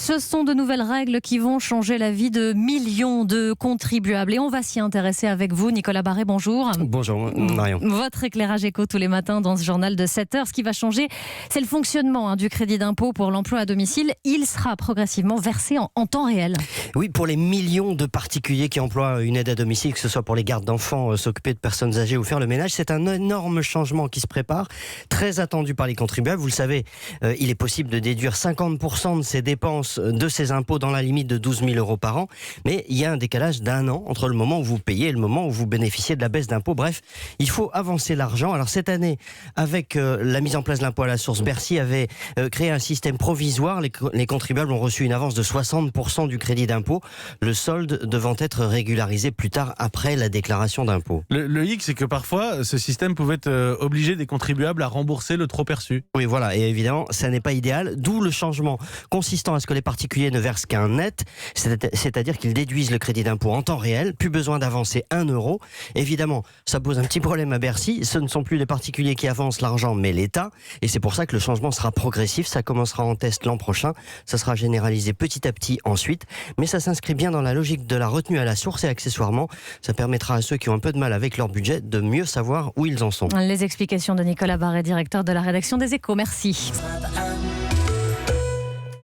Ce sont de nouvelles règles qui vont changer la vie de millions de contribuables. Et on va s'y intéresser avec vous. Nicolas Barré, bonjour. Bonjour Marion. Votre éclairage éco tous les matins dans ce journal de 7 heures. Ce qui va changer, c'est le fonctionnement du crédit d'impôt pour l'emploi à domicile. Il sera progressivement versé en temps réel. Oui, pour les millions de particuliers qui emploient une aide à domicile, que ce soit pour les gardes d'enfants, s'occuper de personnes âgées ou faire le ménage, c'est un énorme changement qui se prépare, très attendu par les contribuables. Vous le savez, il est possible de déduire 50% de ses dépenses de ses impôts dans la limite de 12 000 € par an, mais il y a un décalage d'1 an entre le moment où vous payez et le moment où vous bénéficiez de la baisse d'impôt. Bref, il faut avancer l'argent. Alors cette année, avec la mise en place de l'impôt à la source, Bercy avait créé un système provisoire. Les contribuables ont reçu une avance de 60% du crédit d'impôt, le solde devant être régularisé plus tard après la déclaration d'impôt. Le hic, c'est que parfois, ce système pouvait obliger des contribuables à rembourser le trop perçu. Oui, voilà, et évidemment, ça n'est pas idéal, d'où le changement consistant à ce que les particuliers ne versent qu'un net, c'est-à-dire qu'ils déduisent le crédit d'impôt en temps réel, plus besoin d'avancer 1 €. Évidemment, ça pose un petit problème à Bercy, ce ne sont plus les particuliers qui avancent l'argent, mais l'État, et c'est pour ça que le changement sera progressif, ça commencera en test l'an prochain, ça sera généralisé petit à petit ensuite, mais ça s'inscrit bien dans la logique de la retenue à la source et accessoirement, ça permettra à ceux qui ont un peu de mal avec leur budget de mieux savoir où ils en sont. Les explications de Nicolas Barré, directeur de la rédaction des Échos. Merci.